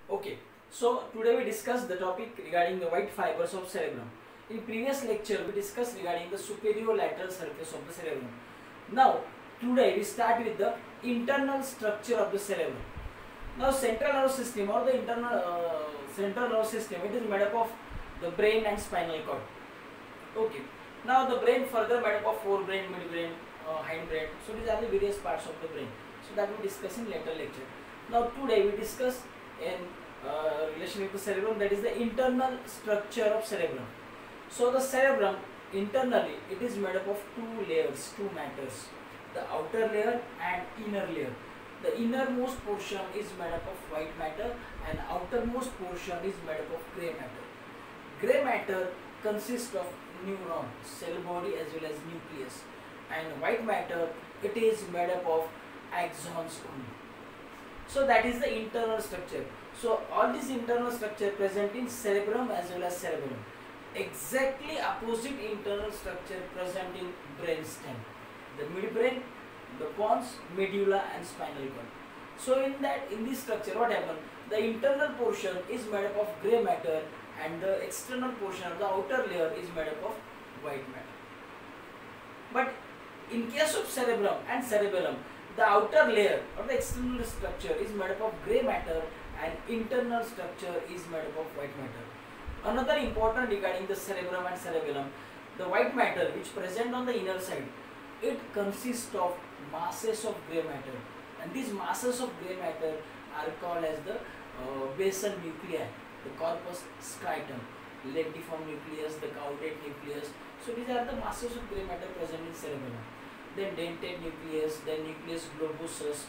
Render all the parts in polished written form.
Okay, so today we discussed the topic regarding the white fibers of cerebrum. In previous lecture, we discussed regarding the superior lateral surface of the cerebrum. Now, today we start with the internal structure of the cerebrum. Now, central nervous system or the internal central nervous system, it is made up of the brain and spinal cord. Okay. Now, the brain further made up of forebrain, midbrain, hindbrain. So, these are the various parts of the brain. So, that we discuss in later lecture. Now, today we discuss in relation with the cerebrum, that is the internal structure of cerebrum. So the cerebrum internally, it is made up of two layers, two matters, the outer layer and inner layer. The innermost portion is made up of white matter and outermost portion is made up of grey matter. Grey matter consists of neuron, cell body as well as nucleus, and white matter, it is made up of axons only. So that is the internal structure. So all this internal structure present in cerebrum as well as cerebellum. Exactly opposite internal structure present in brainstem. The midbrain, the pons, medulla and spinal cord. So in this structure what happened? The internal portion is made up of grey matter and the external portion of the outer layer is made up of white matter. But in case of cerebrum and cerebellum, the outer layer or the external structure is made up of grey matter and internal structure is made up of white matter. Another important regarding the cerebrum and cerebellum, the white matter which present on the inner side, it consists of masses of grey matter, and these masses of grey matter are called as the basal nuclei, the corpus scriptum, lentiform nucleus, the caudate nucleus. So these are the masses of grey matter present in cerebellum. Then dentate nucleus, then nucleus globosus,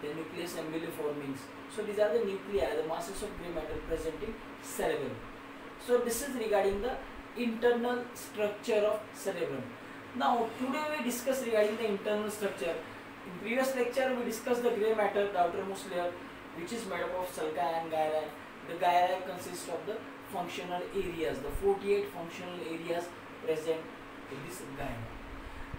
then nucleus embryoniformans. So these are the nuclei, the masses of grey matter present in cerebellum. So this is regarding the internal structure of cerebrum. Now today we discuss regarding the internal structure. In previous lecture we discussed the grey matter, the outermost layer, which is made up of sulci and gyri. The gyri consists of the functional areas, the 48 functional areas present in this gyri.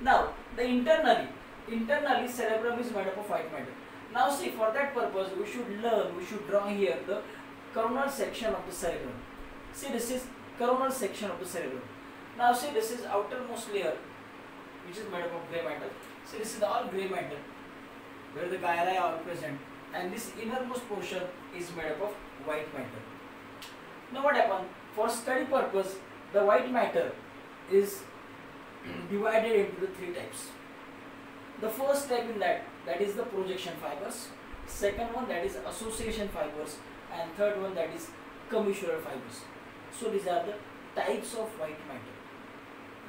Now the internally cerebrum is made up of white matter. Now see, for that purpose we should draw here the coronal section of the cerebrum. See, this is coronal section of the cerebrum. Now see, this is outermost layer which is made up of grey matter. See, this is all grey matter where the gyri are present, and this innermost portion is made up of white matter. Now what happened? For study purpose, the white matter is divided into the three types. The first type in that is the projection fibers, second one that is association fibers, and third one that is commissural fibers. So these are the types of white matter.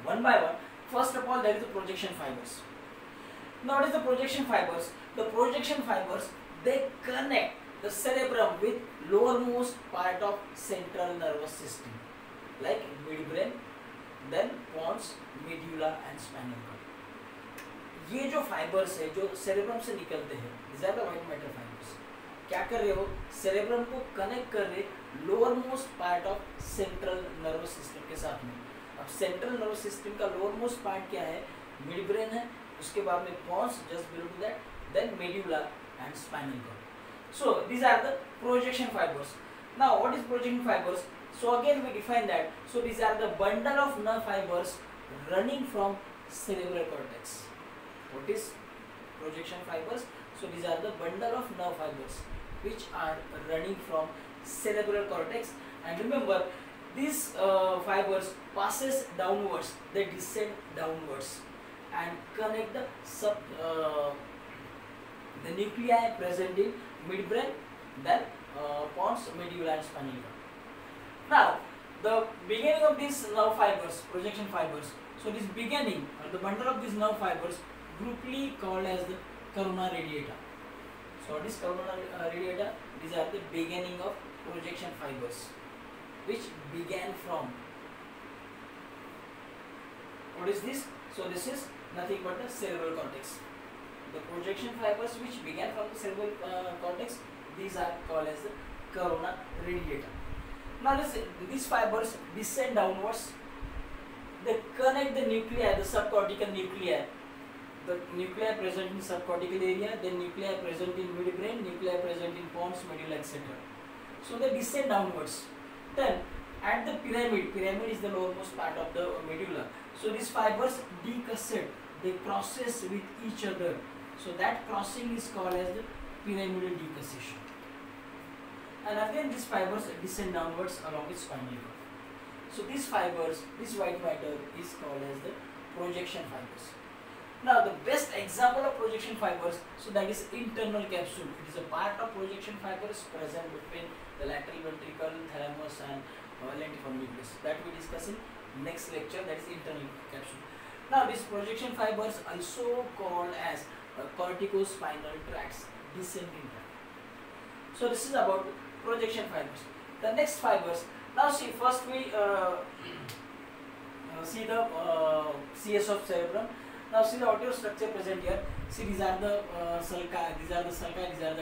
One by one, first of all there is the projection fibers. Now what is the projection fibers? The projection fibers, they connect the cerebrum with lowermost part of central nervous system like midbrain, then pons, medulla and spinal cord. ये जो fibres है जो cerebrum से निकलते हैं, these are the white matter fibers. क्या कर रहे हो? सेरेब्रम को कनेक्ट कर रहे lower most part of central nervous system के साथ में. अब सेंट्रल नर्वस सिस्टम का लोअर मोस्ट पार्ट क्या है? मिड ब्रेन है, उसके बाद में pons just below to that, then medulla and spinal cord. So these are the projection fibers. Now what is projection fibers? So again we define that. So these are the bundle of nerve fibers running from cerebral cortex. What is projection fibers? So these are the bundle of nerve fibers which are running from cerebral cortex, and remember these fibers passes downwards, they descend downwards and connect the nuclei present in midbrain, then pons, medulla and spinal cord. Now the beginning of these nerve fibers, projection fibers, so this beginning or the bundle of these nerve fibers grouply called as the corona radiata. So what is corona radiata? These are the beginning of projection fibers which began from, what is this? So this is nothing but the cerebral cortex. The projection fibers which began from the cerebral cortex, these are called as the corona radiata. Now these fibers descend downwards, they connect the nuclei, the subcortical nuclei, the nuclei present in subcortical area, then nuclei present in midbrain, nuclei present in pons, medulla, etc. So they descend downwards. Then at the pyramid is the lowermost part of the medulla. So these fibers decussate, they crosses with each other. So that crossing is called as the pyramidal decussation. And again these fibers descend downwards along with spinal cord. So these fibers, this white matter is called as the projection fibers. Now the best example of projection fibers, so that is internal capsule. It is a part of projection fibers present between the lateral ventricle, thalamus and lentiform nucleus. That we discuss in next lecture, that is internal capsule. Now these projection fibers also called as corticospinal tracts, descending tract. So this is about projection fibers. The next fibers, now see, first we see the CS of cerebrum. Now see the auditory structure present here. See, these are the sulci, these are the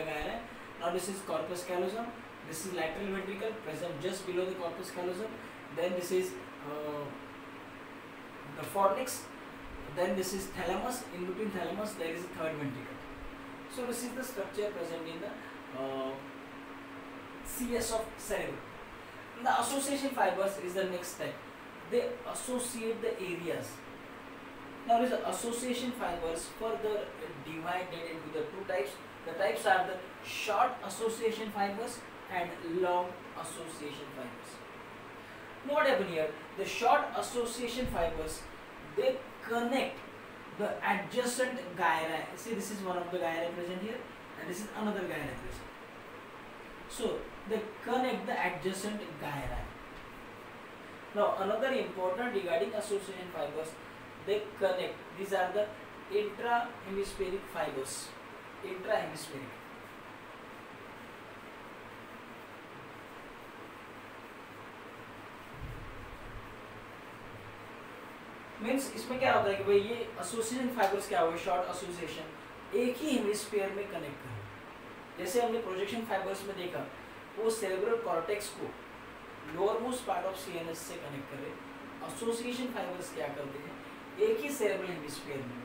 gyri. Now this is corpus callosum. This is lateral ventricle present just below the corpus callosum. Then this is the fornix. Then this is thalamus. In between thalamus there is a third ventricle. So this is the structure present in the CS of cerebrum. The association fibers is the next step. They associate the areas. Now these association fibers further divided into the two types. The types are the short association fibers and long association fibers. Now what happened here? The short association fibers, they connect the adjacent gyri. See, this is one of the gyri present here and this is another gyri present. So they connect the adjacent gyri. Now another important regarding association fibers, they connect, these are the intrahemispheric fibers. Intrahemispheric. Means इसमें क्या होता है कि भाई ये association fibres क्या हुए, short association एक ही हेमिस्फीयर में कनेक्ट करें. जैसे हमने प्रोजेक्शन फाइबर्स में देखा, वो सेरेब्रल कॉर्टेक्स को lower most part of CNS से कनेक्ट करे. एसोसिएशन फाइबर्स क्या करते हैं, एक ही सेरेब्रल हेमिस्फीयर में.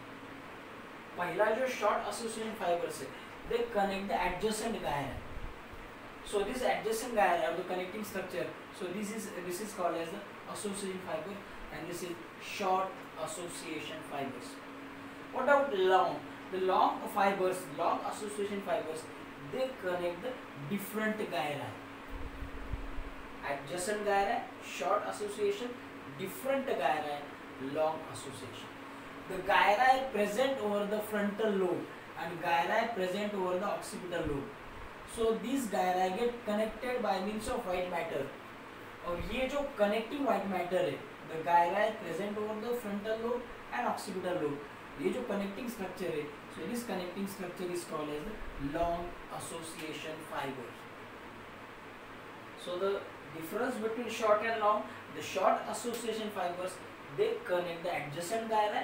पहला जो शॉर्ट एसोसिएशन फाइबर्स है, they connect the adjacent gyri. So this adjacent gyri or the connecting structure, so this is called as the association fiber, and this is short association fibers. What about long? The long fibers, long association fibers, they connect the different gyri. Adjacent gyri, short association, different gyri, long association. The gyri present over the frontal lobe and gyri present over the occipital lobe. So these gyri get connected by means of white matter. और ये जो connecting white matter है, the gyri present over the frontal lobe and occipital lobe. ये जो connecting structure है, so this connecting structure is called as the long association fiber. So the difference between short and long, the short association fibers, they connect the adjacent gyri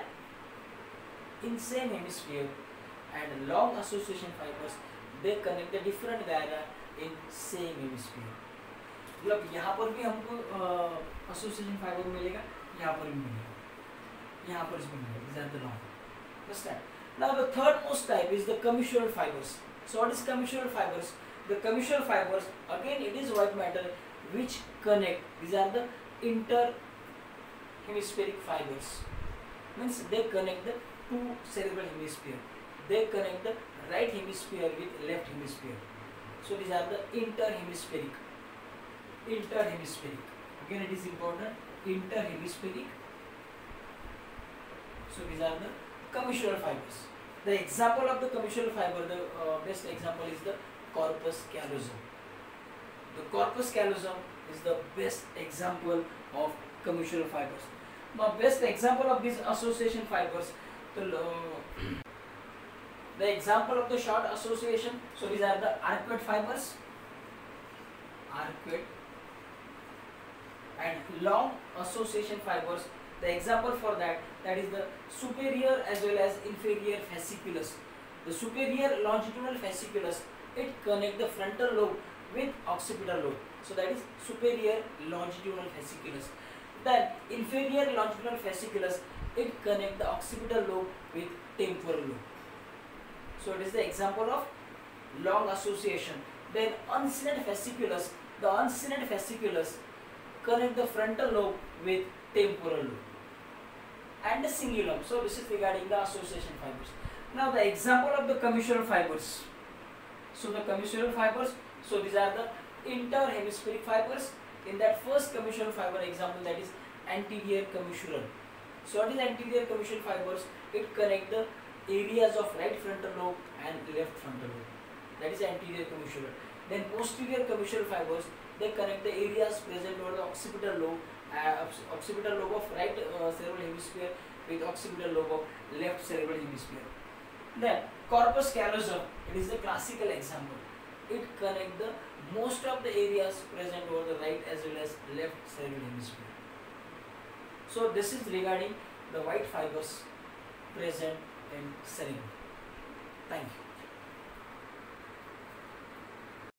in same hemisphere, and long association fibers, they connect the different gyri in same hemisphere. मतलब यहाँ पर भी हमको association fiber मिलेगा, यहाँ पर भी मिलेगा, यहाँ पर भी मिलेगा. These are the long. Understand? Now the third most type is the commissural fibers. So what is commissural fibers? The commissural fibers, again it is white matter which connect. These are the interhemispheric fibers. Means they connect the two cerebral hemisphere. They connect the right hemisphere with left hemisphere. So these are the interhemispheric. Interhemispheric. Again it is important. Interhemispheric. So these are the commissural fibers. The example of the commissural fiber, the best example is the corpus callosum. The corpus callosum is the best example of commissural fibers. Now best example of these association fibers, the example of the short association, so these are the arcuate fibers, arcuate, and long association fibers. The example for that is the superior as well as inferior fasciculus. The superior longitudinal fasciculus, it connect the frontal lobe with occipital lobe. So that is superior longitudinal fasciculus. Then inferior longitudinal fasciculus, it connect the occipital lobe with temporal lobe. So it is the example of long association. Then uncinate fasciculus, the uncinate fasciculus connect the frontal lobe with temporal lobe and the cingulum. So this is regarding the association fibers. Now the example of the commissural fibers. So the commissural fibers, so these are the interhemispheric fibers. In that first commissural fiber example, that is anterior commissural. So what is anterior commissural fibers? It connect the areas of right frontal lobe and left frontal lobe. That is anterior commissural. Then posterior commissural fibers, they connect the areas present over the occipital lobe of right cerebral hemisphere with occipital lobe of left cerebral hemisphere. Then corpus callosum, it is the classical example. It connect the most of the areas present over the right as well as left cerebral hemisphere. So this is regarding the white fibers present in cerebrum. Thank you.